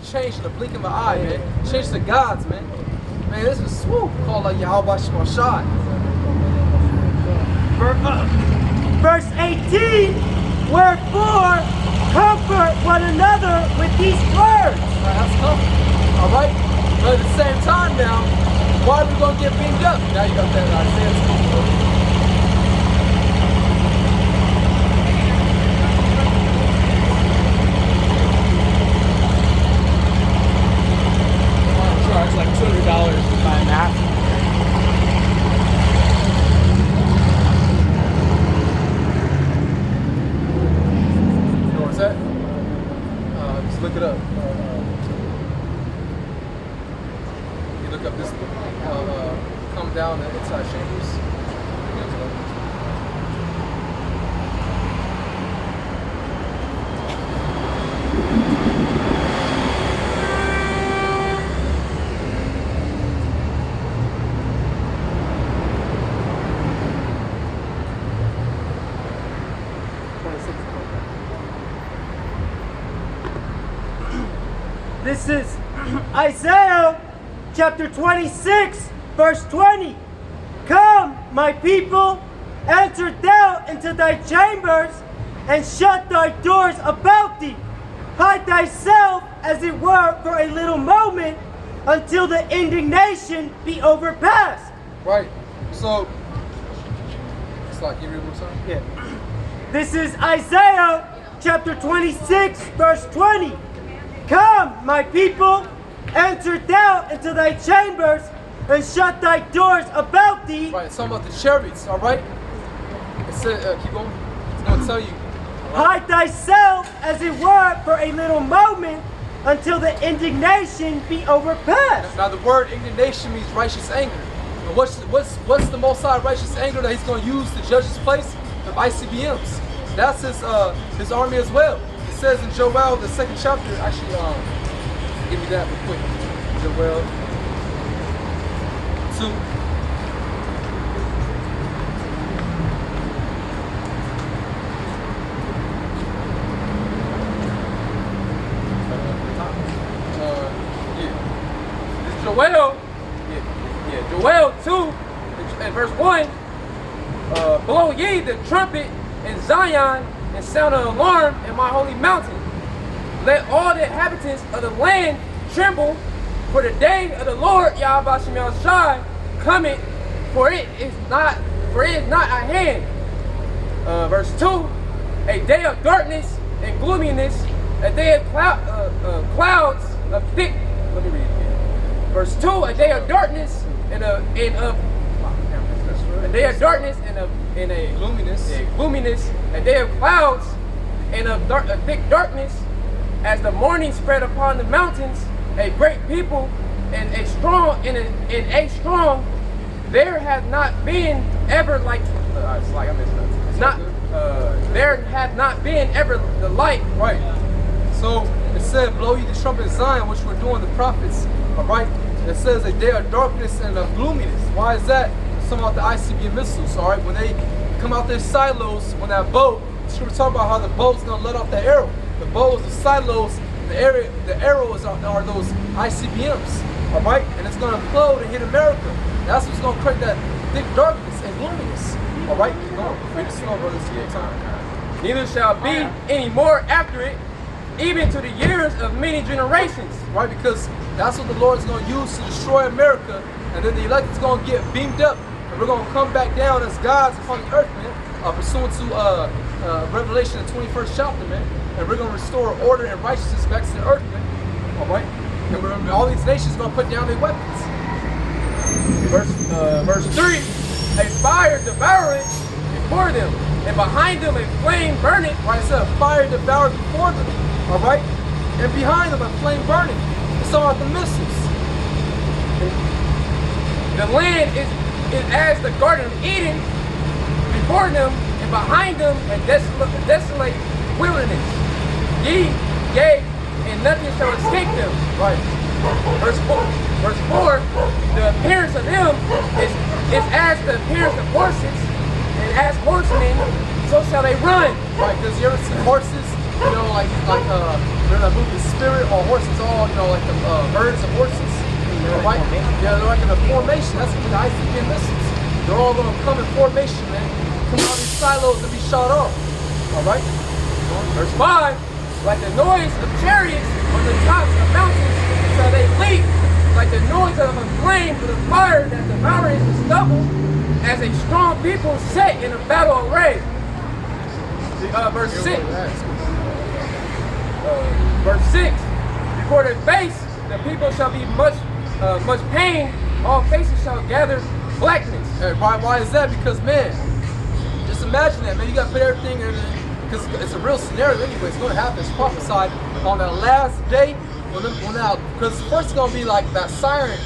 Change in the blink of an eye, man. Change to God's, man. Man, this is swoop. Call like Yahweh Shemashai. Verse 18, wherefore comfort one another with these words. Alright, that's comfort. Alright? But at the same time now, why are we going to get beamed up? Now you got that Isaiah 2. It's like $200 to buy a map. You know what's that? Just look it up. You look up this, come down the inside chambers. This is Isaiah chapter 26, verse 20. Come, my people, enter thou into thy chambers, and shut thy doors about thee. Hide thyself, as it were, for a little moment, until the indignation be overpassed. Right. So, it's like, you read what I'm saying? Yeah. This is Isaiah chapter 26, verse 20. Come, my people, enter thou into thy chambers, and shut thy doors about thee. Right, it's talking about the chariots, alright? It said, keep going. It's going to tell you. Hide thyself, as it were, for a little moment, until the indignation be overpassed. Now the word indignation means righteous anger. And what's the most high righteous anger that he's going to use to judge his place? The ICBMs. That's his army as well. It says in Joel, the 2nd chapter, actually, give me that real quick. Joel 2. Joel 2 and verse 1, blow ye the trumpet in Zion and sound an alarm in my holy mountain. Let all the inhabitants of the land tremble, for the day of the Lord Yahweh Shemel Shai cometh, for it is not at hand. Verse 2, a day of darkness and gloominess, a day of clouds of thick. Let me read it again. Verse 2, a day of darkness and a day of darkness and a gloominess, a day of clouds and a thick darkness, as the morning spread upon the mountains, a great people and a strong there hath not been ever like there hath not been ever the like. Right. So it said, blow ye the trumpet in Zion, which we're doing the prophets. Alright. It says a day of darkness and of gloominess. Why is that? It's talking about the ICBM missiles, alright? When they come out their silos, when that bow, we're talking about how the bow's gonna let off the arrow. The bows, the silos, the arrows are those ICBMs. Alright? And it's gonna implode and hit America. That's what's gonna create that thick darkness and gloominess. Alright? Keep going. Read the slow, brothers. Take time. Neither shall be any more after it, even to the years of many generations. Right? Because that's what the Lord's going to use to destroy America, and then the elect is going to get beamed up, and we're going to come back down as gods upon the earth, man, pursuant to Revelation, the 21st chapter, man, and we're going to restore order and righteousness back to the earth, man. All right? And all these nations are going to put down their weapons. Verse 3, a fire devoureth before them, and behind them a flame burneth. Right? It said a fire devoured before them, all right? And behind them a flame burning. It's all about the missiles. The land is as the Garden of Eden, before them and behind them a desolate wilderness. Yea, and nothing shall escape them. Right. Verse 4, the appearance of them is as the appearance of horses, and as horsemen, so shall they run. Right, because you ever see horses, you know, like Remember that movie Spirit? All horses, all, you know, like the herds of horses. Right? Yeah, they're like in a formation. That's what the ICBM missiles. They're all going to come in formation, man. Come out of these silos and be shot off. All right? Verse 5, like the noise of chariots on the tops of mountains, shall they leap, like the noise of a flame with a fire that devours the stubble, as a strong people set in a battle array. Verse 6. Verse 6. Before their face, the people shall be much pain. All faces shall gather blackness. Hey, why is that? Because, man, just imagine that, man. You got to put everything in, because it's a real scenario anyway. It's going to happen. It's prophesied on that last day. Because first it's going to be like that siren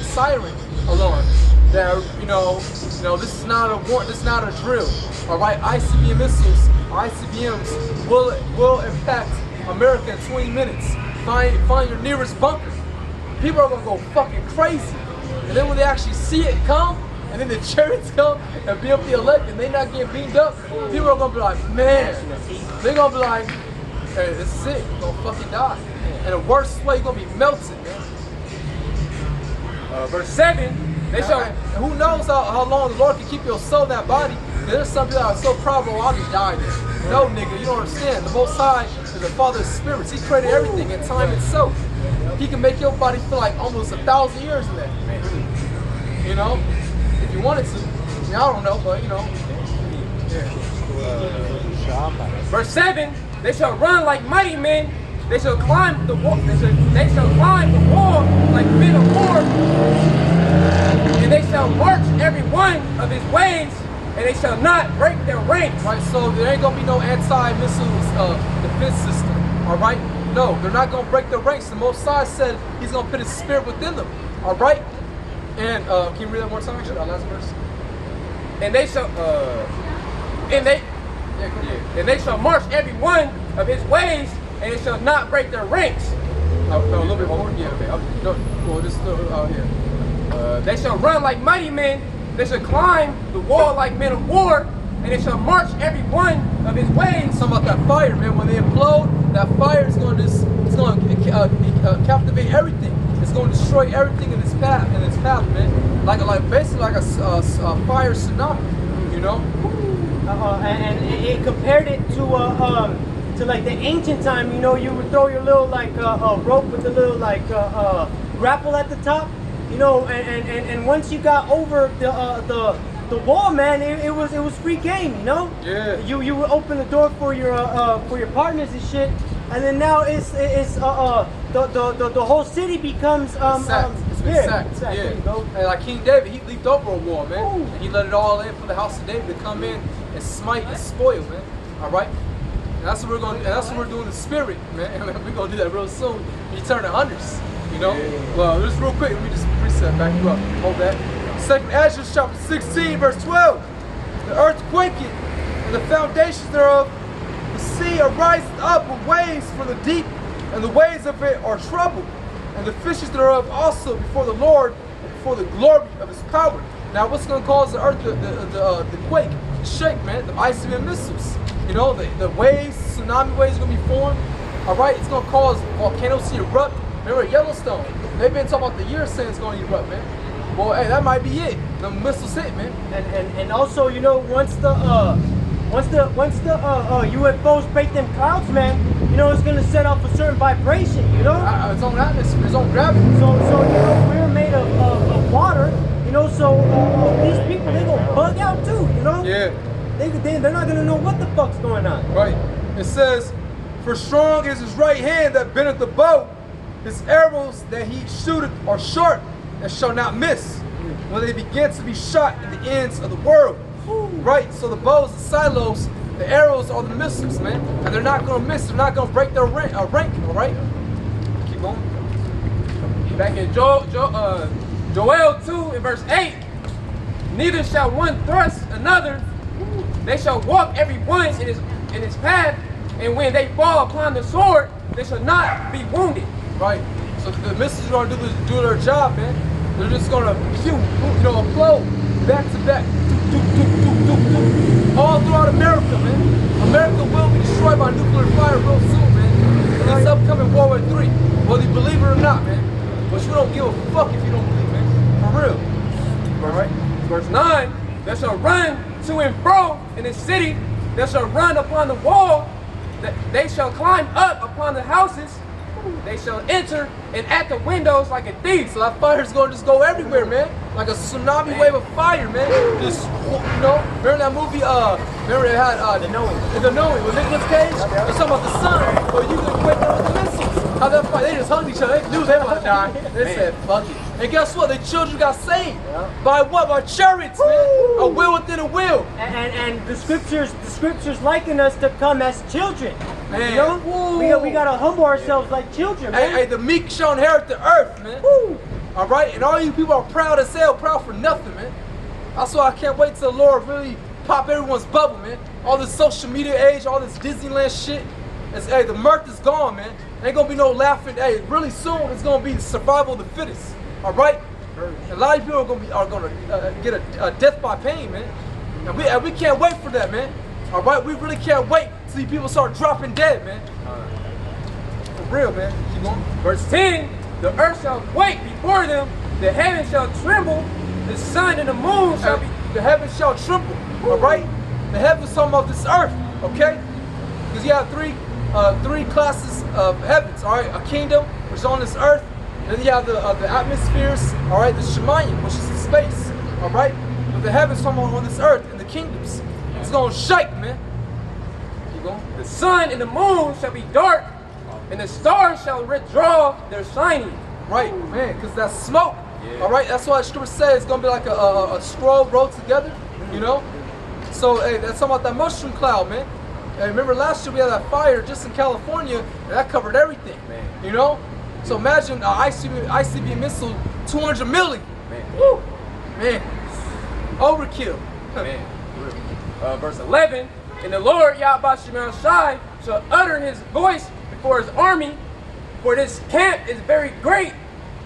alarm. That, you know, this is not a war, this is not a drill. All right, ICBM missiles, ICBMs will impact America in 20 minutes. Find your nearest bunker. People are gonna go fucking crazy. And then when they actually see it come, and then the chariots come and be up the elect and they not getting beamed up, people are gonna be like, man, they're gonna be like, hey, this is it, you're gonna fucking die. And the worst way, you're gonna be melted, man. Verse 7. They shall. And who knows how long the Lord can keep your soul in that body? There's some people that are so proud, bro, I'll just die there. No, nigga, you don't understand. The Most High is the Father of spirits. He created everything in time itself. He can make your body feel like almost 1,000 years in that. You know? If you wanted to. I mean, I don't know, but you know. Yeah. Verse 7. They shall run like mighty men. They shall climb the wall. They shall climb the wall like men of war. And they shall march every one of his ways, and they shall not break their ranks. Right, so there ain't gonna be no anti-missiles defense system. All right, no, they're not gonna break their ranks. The Most High said He's gonna put His Spirit within them. All right, and can you read that one more time? Actually, that last verse. And they shall, and they shall march every one of his ways, and they shall not break their ranks. No, a little bit more. Yeah, okay. No, well, just here. They shall run like mighty men. They shall climb the wall like men of war, and they shall march every one of his ways. Talking about that fire, man. When they implode, that fire is going to captivate everything. It's going to destroy everything in its path, man. Like basically like a fire tsunami, you know. And it compared it to like the ancient time. You know, you would throw your little like rope with the little like grapple at the top. You know, and once you got over the wall, man, it was free game. You know. Yeah. You would open the door for your partners and shit, and then now it's the whole city becomes sacked. It's been sacked. Yeah. There you go. And like King David, he leaped over a wall, man. And he let it all in for the house of David to come in and smite and spoil, man. All right. And that's what we're going. And that's what we're doing in spirit, man. And we're gonna do that real soon. When you turn to hunters. You know? Yeah. Well, just real quick, let me just reset, back you up. Hold that. 2nd Ezra chapter 16, verse 12. The earth quaketh, and the foundations thereof, the sea ariseth up with waves from the deep, and the waves of it are troubled, and the fishes thereof also before the Lord, and before the glory of His power. Now, what's going to cause the earth, the quake, to shake, man? The ICBM missiles. You know, the waves, tsunami waves are going to be formed. All right, it's going to cause volcanoes to erupt. Remember Yellowstone? They've been talking about the year saying it's going to erupt, man. Well, hey, that might be it. The missiles hit, man. And also, you know, once the UFOs break them clouds, man, you know, it's gonna set off a certain vibration, you know. Its own atmosphere, its own gravity. So you know, we're made of water, you know. So these people, they gonna bug out too, you know. Yeah. They're not gonna know what the fuck's going on. Right. It says, "For strong is His right hand that bendeth the bow. His arrows that He shooteth are sharp and shall not miss, when they begin to be shot in the ends of the world." Ooh. Right, so the bows, the silos, the arrows are the missiles, man. And they're not going to miss, they're not going to break their rank, all right? Keep going. Back in Joel 2 in verse 8, neither shall one thrust another, they shall walk every one in his path, and when they fall upon the sword, they shall not be wounded. Right. So the missiles are going to do their job, man. They're just going to, implode back to back, all throughout America, man. America will be destroyed by nuclear fire real soon, man. And this upcoming World War III, whether you believe it or not, man. But you don't give a fuck if you don't believe, man. For real. All right. Verse 9, they shall run to and fro in the city, they shall run upon the wall, they shall climb up upon the houses, they shall enter and at the windows like a thief. So that fire's gonna just go everywhere, man. Like a tsunami wave of fire, man. Just, you know, remember that movie, remember it had, The Knowing with Nicolas Cage? They're talking about the sun, but you can quit them with the missiles. How that fight, they just hugged each other, they knew they were gonna die. They said, fuck it. And guess what? The children got saved. By what? By chariots, man. A will within a will. And the scriptures liken us to come as children. Man. You know? We gotta humble ourselves like children, man. Hey, the meek shall inherit the earth, man. Woo. All right? And all you people are proud as hell, proud for nothing, man. That's why I can't wait till the Lord really pop everyone's bubble, man. All this social media age, all this Disneyland shit. Hey, the mirth is gone, man. Ain't gonna be no laughing. Hey, really soon it's gonna be the survival of the fittest. All right? And a lot of people are gonna get a death by pain, man. And we can't wait for that, man. All right? We really can't wait to see people start dropping dead, man. For real, man. Keep going. Verse 10, the earth shall quake before them, the heavens shall tremble, the sun and the moon shall be... The heavens shall tremble, all right? The heavens talking about this earth, okay? Because you have three classes of heavens, all right? A kingdom, which is on this earth. Then you have the atmospheres, all right? The Shemayim, which is in space, all right? But the heavens talking about on this earth and the kingdoms. It's gonna shake, man. Keep going. The sun and the moon shall be dark, and the stars shall withdraw their shining. Right, man, because that's smoke. All right, that's why the scripture says it's gonna be like a scroll rolled together, you know. So, hey, that's talking about that mushroom cloud, man. Hey, remember last year we had that fire just in California, and that covered everything, Man. you know. So imagine an ICBM missile, 200 million. Man. Woo, man, overkill. Man. Verse 11, and the Lord Yahweh Shai shall utter his voice before his army, for this camp is very great,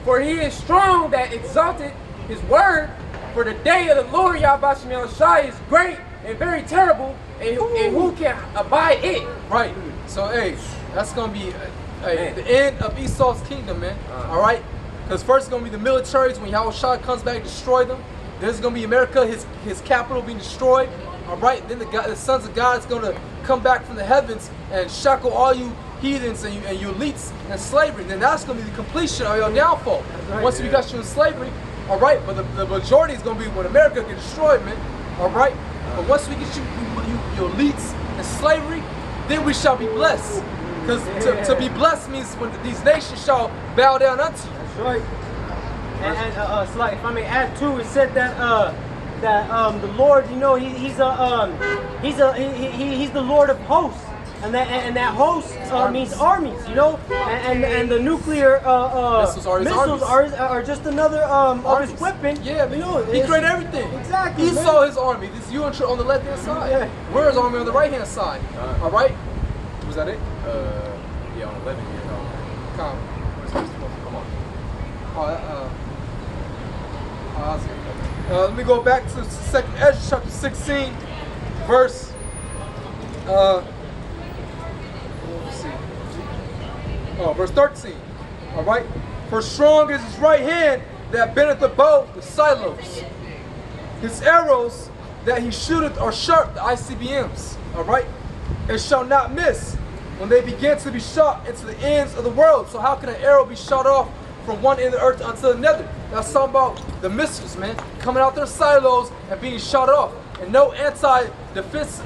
for he is strong that exalted his word, for the day of the Lord Yahweh Shai is great and very terrible, and who can abide it? Right. So, hey, that's gonna be the end of Esau's kingdom, man. All right. Because first it's gonna be the militaries when Yahushua comes back to destroy them. Then it's gonna be America, his capital being destroyed. All right. Then the sons of God is gonna come back from the heavens and shackle all you heathens and you elites in slavery. Then that's gonna be the completion of your downfall. Once we got you in slavery, all right. But the majority is gonna be when America gets destroyed, man. All right. But once we get you elites in slavery, then we shall be blessed. Because to be blessed means when these nations shall bow down unto you. That's right. And so like, if I may add too, it said that the Lord, you know, he's the Lord of hosts, and that host means armies, you know, and the nuclear missiles are just another of his weapon. Yeah, you know, he created everything. Exactly. He saw his army. This is you on the left hand side. Yeah. We're his army on the right hand side. All right. Was that it? Yeah, on 11 years old. Come on. Let me go back to 2nd Ezra chapter 16, verse. Let's see. Verse 13. All right. For strong is his right hand that bendeth the bow with silos. His arrows that he shooteth are sharp, the ICBMs. All right. And shall not miss when they begin to be shot into the ends of the world. So how can an arrow be shot off from one end of the earth unto another? That's talking about the missiles, man, coming out their silos and being shot off. And no anti-defense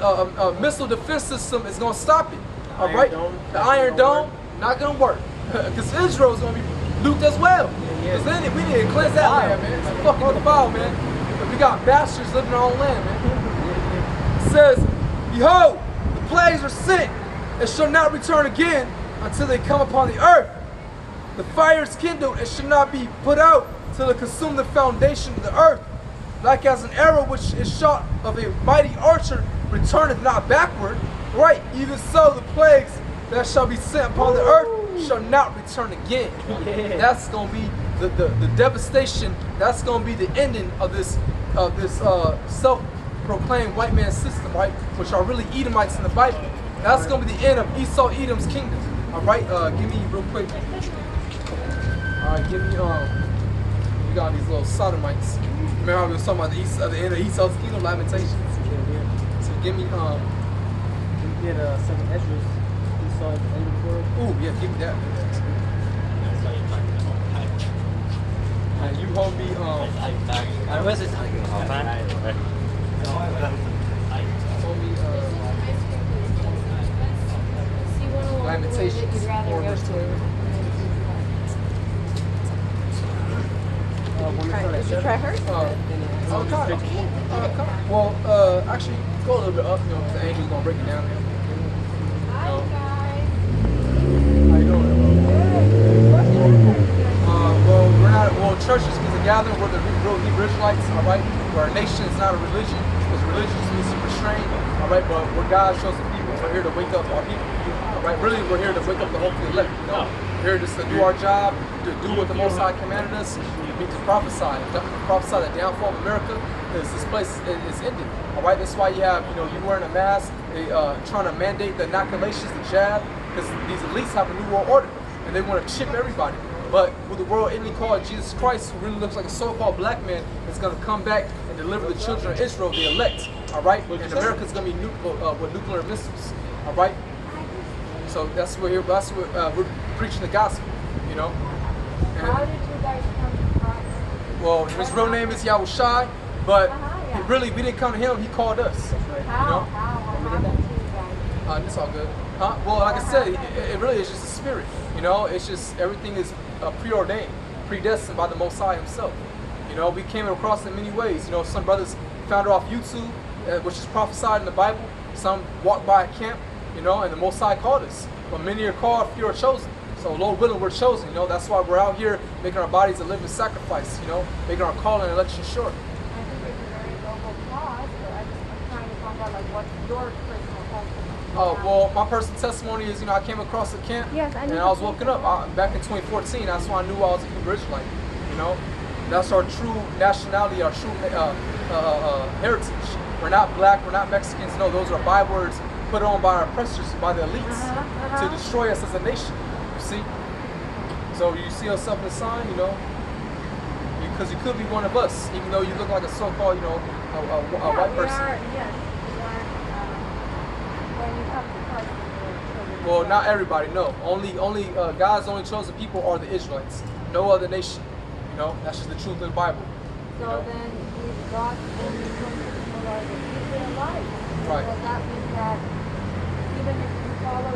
missile defense system is going to stop it. All right? The Iron Dome, not going to work. Because Israel is going to be nuked as well. Because then we need to cleanse that land, man. It's fucking defiled, man. But we got bastards living in our own land, man. It says, behold, the plagues are sent and shall not return again until they come upon the earth. The fire is kindled and shall not be put out till it consume the foundation of the earth. Like as an arrow which is shot of a mighty archer returneth not backward, right? Even so the plagues that shall be sent upon the earth shall not return again. That's going to be the devastation. That's going to be the ending of this self-proclaimed white man system, right? Which are really Edomites in the Bible. That's going to be the end of Esau Edom's kingdom. All right, give me real quick. All right, give me we got these little sodomites. Remember how we was talking about the east, the end of Esau's kingdom, Lamentations. So give me We get 7 Esdras. Esau at the end of the world. ooh yeah, give me that. And you hold me Where's it talking about? hold me Lamentations 4 verse 20. Did you try hers? Well, actually, go a little bit up, you know, 'cause the angel's gonna break it down. Hi, guys. How you doing? Well, we're not. Well, churches is a gathering. We're the real Hebrew Israelites. All right. We're a nation. It's not a religion. Because religion means to restrain. All right. But we're God's chosen people. We're here to wake up our people. All right. Really, we're here to wake up the hopefully elect. You know, we're here just to do our job, to do what the Most High commanded us, to prophesy. Prophesy the downfall of America. Because this place is ending. All right. That's why you have, you know, you wearing a mask, trying to mandate the inoculations, the jab, because these elites have a new world order and they want to chip everybody. But with the world enemy called Jesus Christ, who really looks like a so-called black man, is going to come back and deliver the children of Israel, the elect. All right. And America's going to be with nuclear missiles. All right. So that's what we're here. That's what we're preaching the gospel. You know. How did you guys come to Christ? Well, his real name is Yahushai, but yeah. really we didn't come to him. He called us. How? You know? How? What happened to you guys? It's all good. Huh? Well, like I said, it really is just a spirit. You know, it's just everything is preordained, predestined by the Most High Himself. You know, we came across it in many ways. You know, some brothers found it off YouTube, which is prophesied in the Bible. Some walked by a camp, you know, and the Most High called us. But many are called, few are chosen. So Lord willing, we're chosen. You know, that's why we're out here making our bodies a living sacrifice. You know, making our calling and election sure. I think it's a very noble cause, but I'm trying to find out, like, what's your personal testimony? Oh, well, my personal testimony is, you know, I came across the camp Yes, I and know I was the woken up back in 2014. That's when I knew I was a Hebrew Israelite. You know, that's our true nationality, our true heritage. We're not black, we're not Mexicans. No, those are bywords put on by our oppressors, by the elites, to destroy us as a nation. You see? So you see yourself in the sign, you know, because you could be one of us, even though you look like a so-called, you know, a white person. Yes, we are, when you come to Christ, we're children of Well, God. not everybody. No, only God's only chosen people are the Israelites. No other nation. You know, that's just the truth of the Bible. So then, if God only comes to people are the Israelites. Right. So that means that even if you follow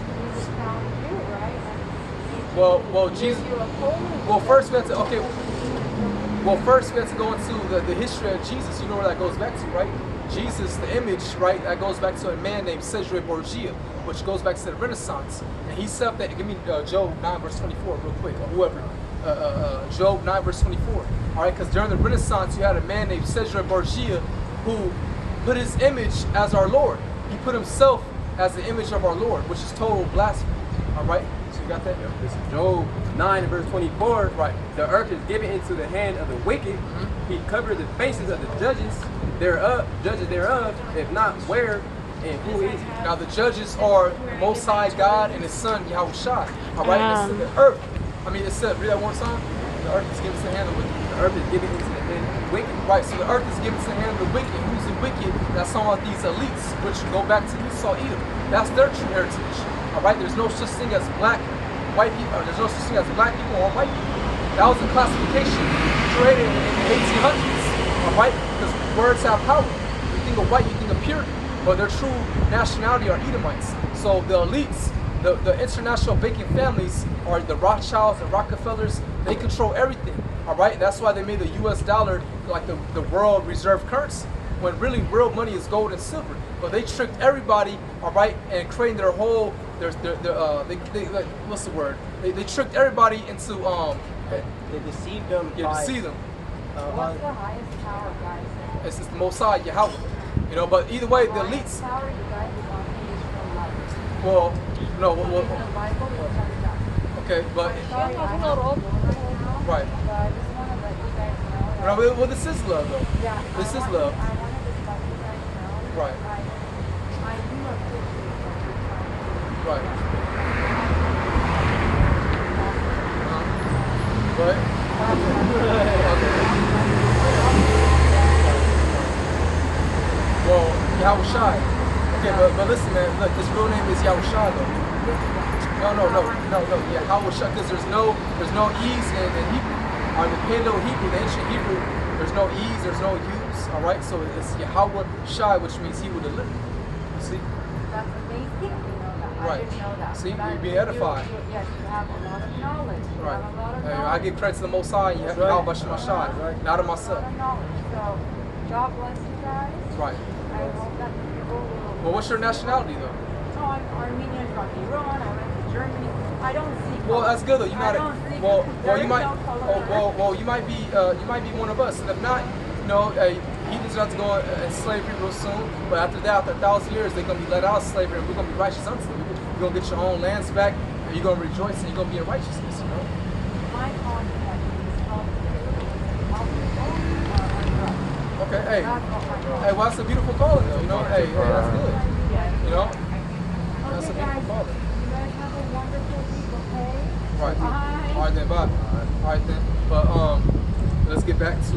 Jesus found you, right? And Well, gives Jesus. you a holy Well, first we have to first we have to go into the history of Jesus. You know where that goes back to, right? Jesus, the image, right? That goes back to a man named Cesare Borgia, which goes back to the Renaissance. And he said that. Give me Job 9 verse 24 real quick, or whoever. Job 9 verse 24. All right, because during the Renaissance you had a man named Cesare Borgia who put his image as our Lord. He put himself as the image of our Lord, which is total blasphemy. All right, so you got that? This is Job 9 and verse 24. Right. The earth is given into the hand of the wicked. He covered the faces of the judges thereof, if not where and who is he? Now the judges are the Most High God and His Son Yahushua. All right, and it's the earth. I mean, it said, read that one time. The earth is given to the hand of the wicked. The earth is given into the hand of the wicked. Right, so the earth is given to the hand of the wicked. Who's the wicked? That's talking about these elites, which go back to Esau, Edom. That's their true heritage. All right, there's no such thing as black, white people. There's no such thing as black people or white people. That was a classification created in the 1800s. All right, because words have power. You think of white, you think of purity, but their true nationality are Edomites. So the elites, the international banking families are the Rothschilds and Rockefellers. They control everything. All right, that's why they made the U.S. dollar like the world reserve currency, when really real money is gold and silver. But they tricked everybody, all right, and creating their whole like, what's the word? They tricked everybody into They deceived them. deceive them. What's the highest power, guys? It's just the Mosai Yahweh, you know. But either way, the elites. Highest power you guys is on Israelites. Well, no, In the Bible, it says that. okay, but Sorry, I'm not old right now, right. but I just want to let you guys know. No, that- well, this is love, though. Yeah, This is I wanted love. to let you guys know. Right. I do appreciate what you're trying to do. Right. Well, Yahushai. Okay, but listen, man. Look, his real name is Yahushai, though. No. Yeah, Yahushai, because there's no e's in Hebrew. All right, the Paleo Hebrew, the ancient Hebrew, there's no e's, there's no u's. All right, so it's Yahweh Shai, which means he will deliver. You see? That's amazing. You know that. I Right. didn't know that. See, But you're being edified. Yes, you have a lot of knowledge. You Right. have a lot of Hey, knowledge. I give credit to the Most High, and Yahweh Shai, not of myself. A lot of knowledge. So, God bless you guys. Right. I hope that the people will. Well, what's your nationality, though? Oh, I'm Armenian from Iran. I went to Germany. I don't see. Well, that's good though. You're not. I don't see. Well, There you is might. no color. Well, you might be one of us. And if not, you know, heathens are to go in slavery real soon. But after that, after 1,000 years, they're gonna be let out of slavery, and we're gonna be righteous unto them. You're gonna get your own lands back, and you're gonna rejoice, and you're gonna be in righteousness. You know. My contact is help people. Okay. Hey. That's what my call. Hey. Well, that's a beautiful calling, though. You know. Hey. That's good. Yes. You know. Okay, That's a guys. beautiful calling. You guys have a wonderful week, okay? Right. Bye. All right then. Bye. All right then. But let's get back to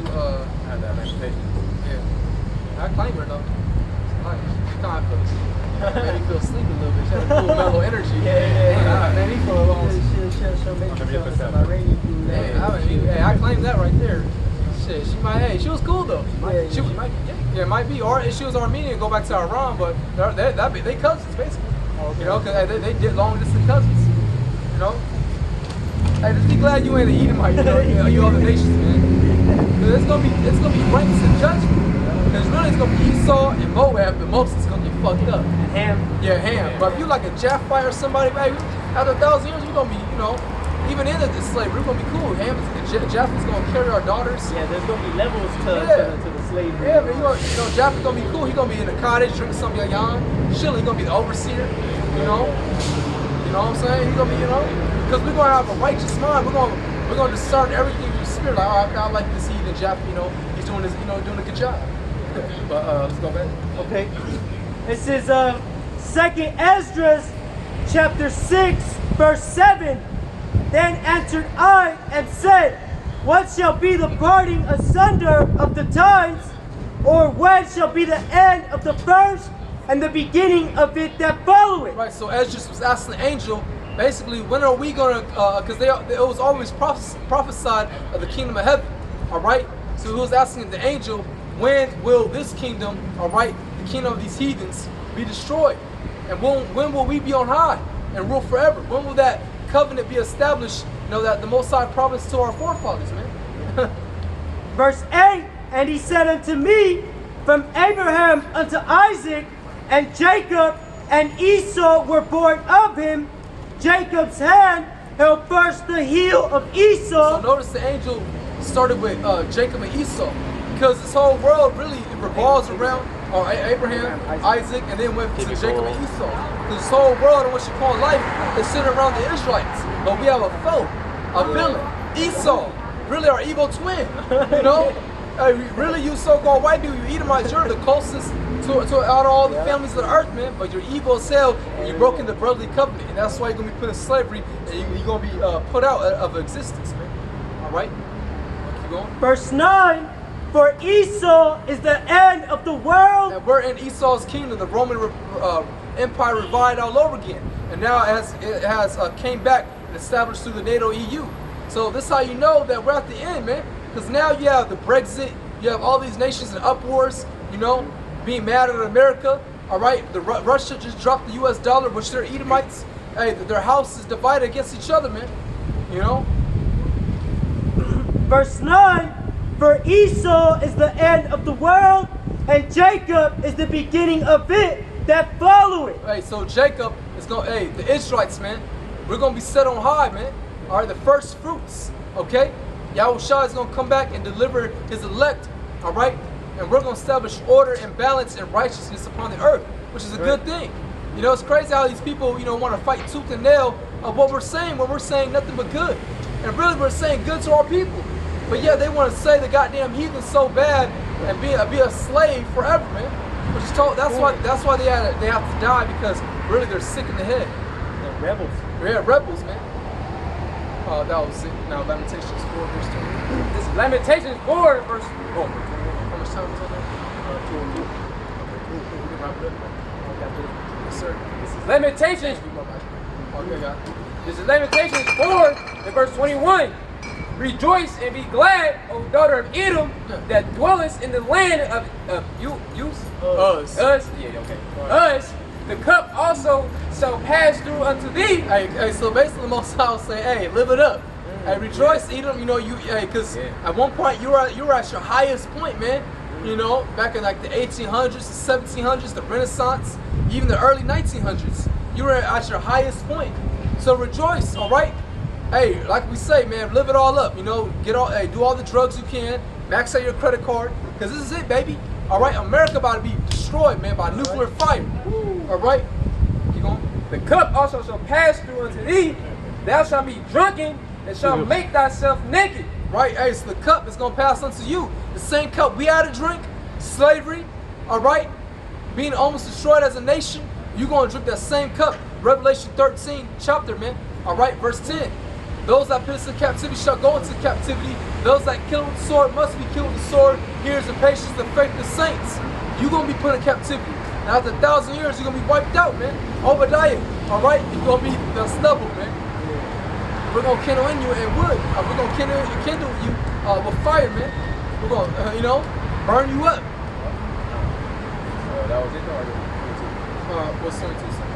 Have that meditation. Yeah. I claim her though. Nice. She kind of made me feel sleepy a little bit. She had a cool mellow energy. Yeah. Man, he feel alone. She'll make Let me you get feel this some out. Iranian food. Hey, I claim that right there. Shit, she might. Hey, she was cool though. Yeah, She might be. Yeah, it might be. Or if she was Armenian, go back to Iran, but they cousins basically. You know, cause they did long distance cousins. You know. Hey, just be glad you ain't an Edomite. You know, you other nations, man. 'Cause it's gonna be ranks and judgment. Cause really it's gonna be Esau and Moab, but most is gonna get fucked up. Ham. Yeah, Ham. But if you like a Japhite or somebody, baby, after 1,000 years, we're gonna be, you know, even in the slavery, we're gonna be cool. Ham is Japheth's gonna carry our daughters. Yeah, there's gonna be levels to the slavery. Yeah, but you know, Japheth's gonna be cool. He's gonna be in the cottage drinking some yayan. Chilling, he's gonna be the overseer. You know what I'm saying? He's gonna be, you know, because we're gonna have a righteous mind. We're gonna discern everything through the spirit. Like, oh, I like this heathen Japheth. You know, he's doing this, doing a good job. But let's go back. Okay. This is 2nd Esdras chapter 6 verse 7. Then answered I and said, what shall be the parting asunder of the times, or when shall be the end of the first and the beginning of it that followeth? Right. So Esdras was asking the angel, basically, when are we gonna? Because it was always prophesied of the kingdom of heaven. All right. So he was asking the angel, when will this kingdom, all right, the kingdom of these heathens, be destroyed? And when will we be on high and rule forever? When will that covenant be established? You know, that the Most High promised to our forefathers, man. Verse 8, and he said unto me, from Abraham unto Isaac, and Jacob and Esau were born of him. Jacob's hand held first the heel of So Esau. notice the angel started with Jacob and Esau, because this whole world really revolves around Abraham, Isaac, and then went to Jacob and Esau. Because this whole world and what you call life is centered around the Israelites. But we have a foe, a villain, Esau, really our evil twin. You know, really you so-called white people, you Edomites, you're the closest to out of all the families of the earth, man. But you're evil as hell, and you're broken the brotherly covenant, and that's why you're gonna be put in slavery, and you're gonna be put out of existence, man. All right, keep going. Verse 9, for Esau is the end of the world. And we're in Esau's kingdom. The Roman Empire revived all over again, and now it has came back and established through the NATO EU. So this is how you know that we're at the end, man. Because now you have the Brexit, you have all these nations in uproars, you know, being mad at America. All right, Russia just dropped the U.S. dollar, which they're Edomites. Hey, their house is divided against each other, man. You know. Verse 9, for Esau is the end of the world, and Jacob is the beginning of it that followeth. Hey, so Jacob is going. Hey, the Israelites, man, we're gonna be set on high, man. All right, the first fruits. Okay, Yahushua is gonna come back and deliver his elect. All right, and we're gonna establish order and balance and righteousness upon the earth, which is a good thing. You know, it's crazy how these people, you know, want to fight tooth and nail of what we're saying when we're saying nothing but good, and really we're saying good to our people. But yeah, they want to say the goddamn heathen's so bad and be a slave forever, man. Which is told, that's why they have to die, because really they're sick in the head. The rebels. Yeah, rebels, man. That was it. Now Lamentations 4 verse 20. This is Lamentations 4, verse. Oh, how much time is on there? 2:02. Okay, cool. We can wrap it up. Okay, yes, sir. This is Lamentations. Okay, God. This is Lamentations 4, and verse 21. Rejoice and be glad, O daughter of Edom, that dwellest in the land of you. Us. Us. Yeah. Okay. Us. The cup also shall pass through unto thee. Hey, so basically, most I was saying, hey, live it up. Hey, rejoice, Edom. You know, because at one point you were at your highest point, man. You know, back in like the 1800s, the 1700s, the Renaissance, even the early 1900s, you were at your highest point. So rejoice, all right? Hey, like we say, man, live it all up. You know, do all the drugs you can, max out your credit card, because this is it, baby. All right, America about to be destroyed, man, by nuclear fire. All right, keep going. The cup also shall pass through unto thee. Thou shalt be drunken, and shalt make thyself naked. Right, hey, so the cup is gonna pass unto you. The same cup we had to drink, slavery, all right, being almost destroyed as a nation. You gonna drink that same cup. Revelation 13 chapter, man. All right, verse 10. Those that put us in captivity shall go into captivity. Those that kill with the sword must be killed with the sword. Here's the patience, the faith of the saints. You're going to be put in captivity. Now, after 1,000 years, you're going to be wiped out, man. Obadiah, all right? You're going to be the stubble, man. We're going to kindle in you and wood. We're going to kindle you with fire, man. We're going to, burn you up. That was it, What's 22 saying?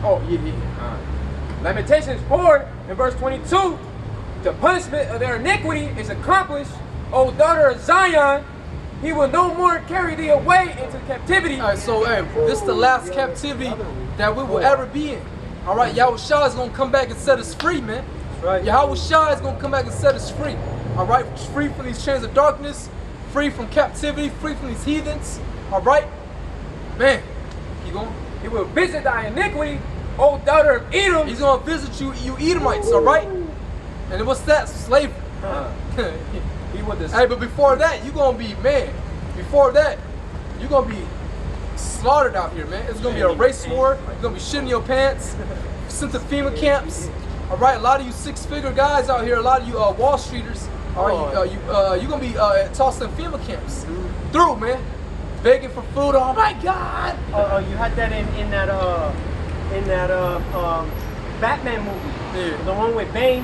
Oh, yeah. Lamentations 4 and verse 22. The punishment of their iniquity is accomplished, O daughter of Zion. He will no more carry thee away into captivity. All right, so hey, this is the last captivity that we will ever be in. All right, Yahushua is going to come back and set us free, man. Right. Yahushua is going to come back and set us free. All right, free from these chains of darkness, free from captivity, free from these heathens. All right, man, keep going. He will visit thy iniquity, O daughter of Edom. He's going to visit you Edomites, all right? And what's that? Slavery. He will Hey, but before that, you're going to be, man, before that, you're going to be slaughtered out here, man. It's going to be a race war. You're going to be shitting your pants, sent to FEMA camps. All right, a lot of you six-figure guys out here, a lot of you Wall Streeters, all right, you're going to be tossed in FEMA camps. Through, man. Begging for food. Oh, my God. You had that in that Batman movie. Yeah. The one with Bane,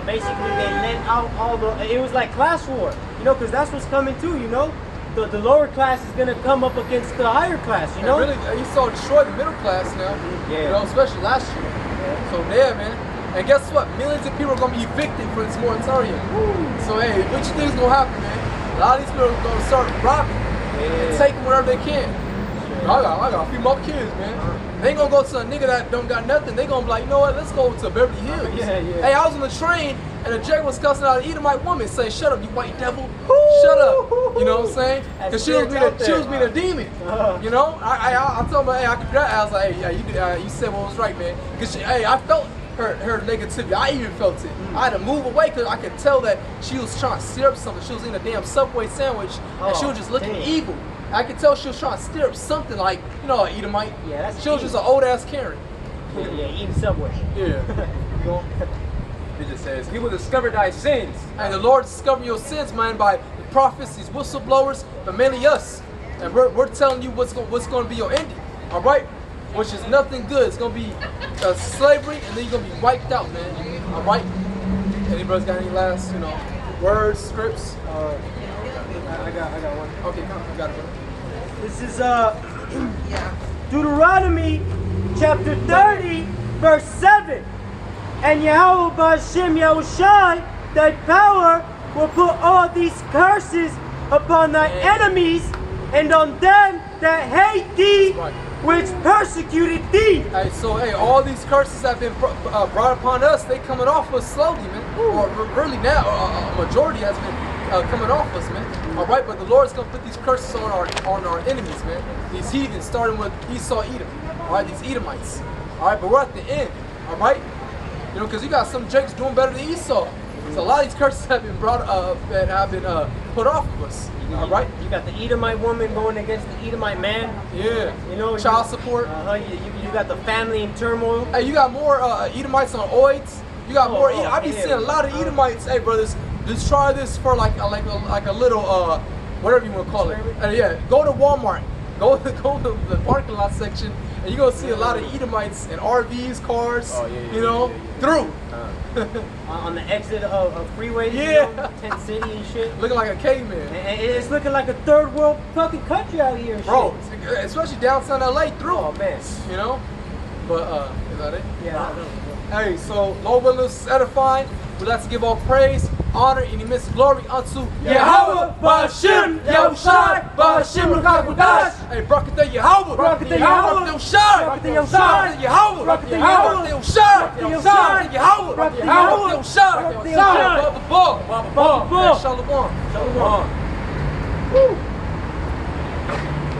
basically they let out all it was like class war, because that's what's coming too, the lower class is gonna come up against the higher class, And really, you saw destroy the middle class now, Yeah. Especially last year. Yeah. So yeah, man. And guess what? Millions of people are gonna be evicted for this moratorium. So hey, what you think is gonna happen, man? A lot of these people are gonna start robbing and taking whatever they can. I got a few more kids, man. They ain't gonna go to a nigga that don't got nothing. They gonna be like, you know what? Let's go to Beverly Hills. Yeah. Hey, I was on the train and a Jay was cussing out an Edomite woman, saying, "Shut up, you white devil! Shut up!" You know what I'm saying? Because she was being a demon. You know? I told her, hey, I was like, hey, you said what was right, man. Because I felt her negativity. I even felt it. I had to move away because I could tell that she was trying to stir up something. She was eating a damn Subway sandwich and she was just looking evil. I could tell she was trying to stir up something like, an Edomite. Yeah, that's she was just an old ass Karen. Yeah, eating Subway. Yeah. It just says, he will discover thy sins. And the Lord discovering your sins, man, by the prophets, these whistleblowers, but mainly us. And we're telling you what's going to be your ending, all right? Which is nothing good. It's going to be slavery, and then you're going to be wiped out, man. All right? Any brothers got any last, words, scripts? I got one. Okay, come on, I got it, bro. This is Deuteronomy chapter 30, verse 7. And Yahweh B'Hashem Yahushai, thy power will put all these curses upon thy enemies and on them that hate thee, which persecuted thee. Hey, so all these curses have been brought upon us. They coming off us slowly, man. Or really now, a majority has been coming off us, man. All right, but the Lord's gonna put these curses on our enemies, man. These heathens, starting with Esau, Edom. All right, these Edomites. All right, but we're at the end. All right, because you got some Jakes doing better than Esau. So a lot of these curses have been put off of us. All right? You got the Edomite woman going against the Edomite man. Yeah. You know, Child support. You got the family in turmoil. Hey, you got more Edomites on oids. You got more. I be yeah. seeing a lot of Edomites. Hey, brothers, just try this for like a little whatever you want to call it. Yeah, go to Walmart. Go to the parking lot section, and you're gonna see a lot of Edomites in RVs, cars. Through. On the exit of freeways, Yeah. Tent City and shit. Looking like a caveman. And it's looking like a third world fucking country out here and Bro, shit. especially downtown LA through. Oh man. You know? But is that it? Yeah. Hey, so Lord willing, this is edifying. We'd like to give all praise, honor, and immense glory unto Yahweh, Ba'ashem, Yahushai, Ba'ashem, Rukakudash. Hey, Barakatah Yahweh. Barakatah Yahweh. Yahushai. Barakatah Yahushai. Yahweh. Barakatah Yahweh. Yahushai. Barakatah Yahweh. Barakatah Yahweh. Yahushai. Barakatah Yahweh. Baba Ball. Baba Ball. Shalom. Woo.